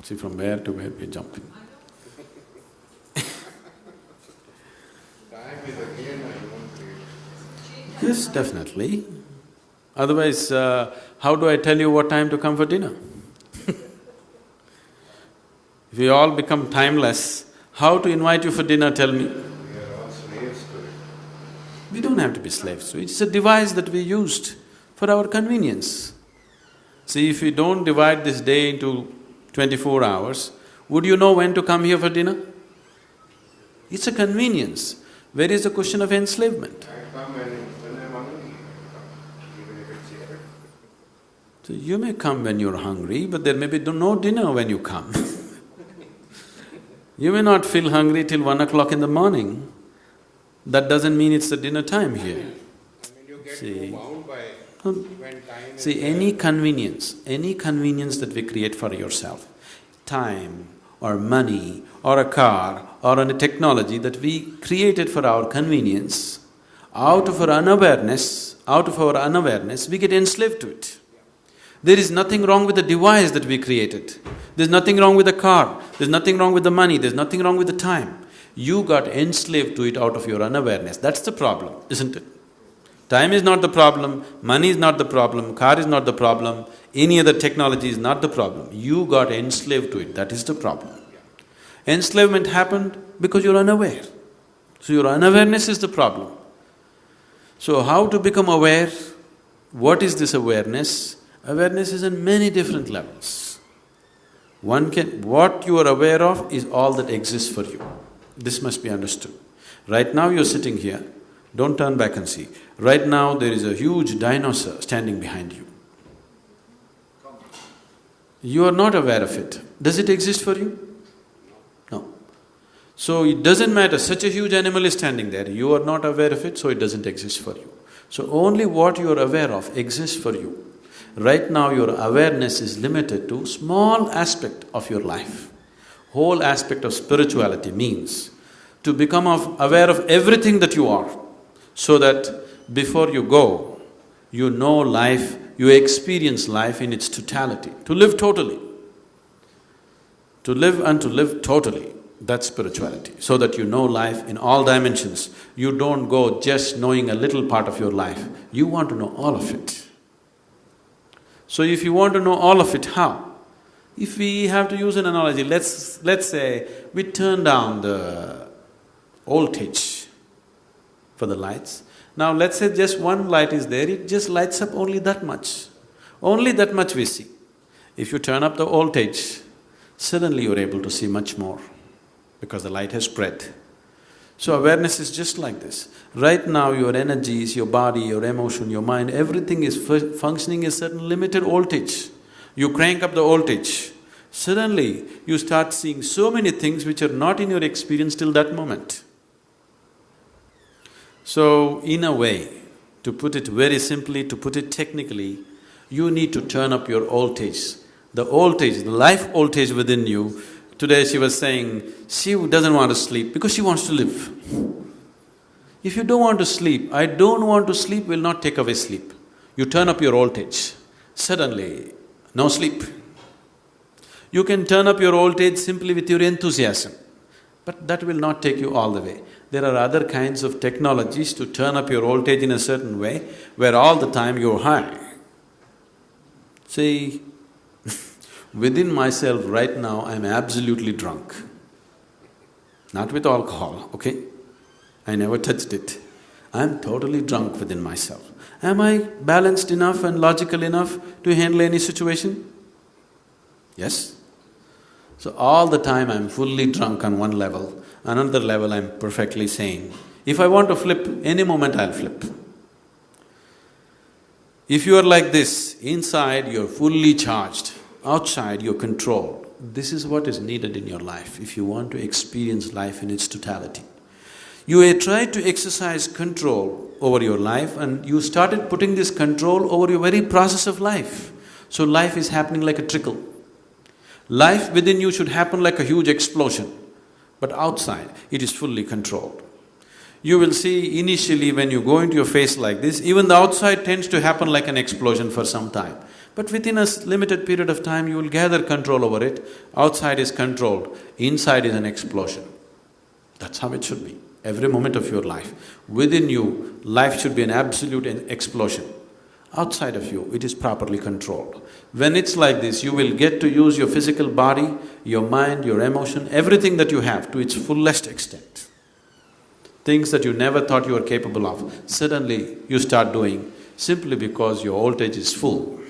See, from where to where we're jumping. Time is again I won't create. Yes, definitely. Otherwise, how do I tell you what time to come for dinner? If we all become timeless, how to invite you for dinner, tell me? We are all slaves to it. We don't have to be slaves to it. It's a device that we used for our convenience. See, if we don't divide this day into 24 hours, would you know when to come here for dinner? It's a convenience. Where is the question of enslavement? I come when I'm hungry, even if it's here. So you may come when you're hungry, but there may be no dinner when you come. You may not feel hungry till 1 o'clock in the morning. That doesn't mean it's the dinner time here. I mean, you get See. too bound by No. when time is See, there. any convenience that we create for yourself, time or money or a car or a technology that we created for our convenience, out of our unawareness, we get enslaved to it. There is nothing wrong with the device that we created. There's nothing wrong with the car, there's nothing wrong with the money, there's nothing wrong with the time. You got enslaved to it out of your unawareness. That's the problem, isn't it? Time is not the problem, money is not the problem, car is not the problem, any other technology is not the problem. You got enslaved to it, that is the problem. Enslavement happened because you're unaware. So your unawareness is the problem. So how to become aware? What is this awareness? Awareness is in many different levels. What you are aware of is all that exists for you. This must be understood. Right now you're sitting here, don't turn back and see. Right now there is a huge dinosaur standing behind you. You are not aware of it. Does it exist for you? No. So it doesn't matter, such a huge animal is standing there, you are not aware of it, so it doesn't exist for you. So only what you are aware of exists for you. Right now your awareness is limited to small aspect of your life. Whole aspect of spirituality means to become aware of everything that you are, so that before you go, you know life, you experience life in its totality, to live totally. To live and to live totally, that's spirituality, so that you know life in all dimensions. You don't go just knowing a little part of your life, you want to know all of it. So if you want to know all of it, how? If we have to use an analogy, let's say we turn down the voltage for the lights. Now let's say just one light is there, it just lights up only that much. Only that much we see. If you turn up the voltage, suddenly you're able to see much more because the light has spread. So awareness is just like this. Right now your energies, your body, your emotion, your mind, everything is functioning a certain limited voltage. You crank up the voltage, suddenly you start seeing so many things which are not in your experience till that moment. So in a way, to put it very simply, to put it technically, you need to turn up your voltage. The voltage, the life voltage within you. Today she was saying, she doesn't want to sleep because she wants to live. If you don't want to sleep, I don't want to sleep will not take away sleep. You turn up your voltage, suddenly, no sleep. You can turn up your voltage simply with your enthusiasm, but that will not take you all the way. There are other kinds of technologies to turn up your voltage in a certain way, where all the time you're high. See, within myself right now, I'm absolutely drunk. Not with alcohol, okay? I never touched it. I'm totally drunk within myself. Am I balanced enough and logical enough to handle any situation? Yes? So all the time I'm fully drunk on one level, another level I'm perfectly sane. If I want to flip, any moment I'll flip. If you are like this, inside you're fully charged, outside you're controlled. This is what is needed in your life if you want to experience life in its totality. You tried to exercise control over your life and you started putting this control over your very process of life. So life is happening like a trickle. Life within you should happen like a huge explosion, but outside it is fully controlled. You will see initially when you go into your face like this, even the outside tends to happen like an explosion for some time. But within a limited period of time, you will gather control over it. Outside is controlled, inside is an explosion. That's how it should be, every moment of your life. Within you, life should be an absolute explosion. Outside of you, it is properly controlled. When it's like this, you will get to use your physical body, your mind, your emotion, everything that you have to its fullest extent. Things that you never thought you were capable of, suddenly you start doing simply because your voltage is full.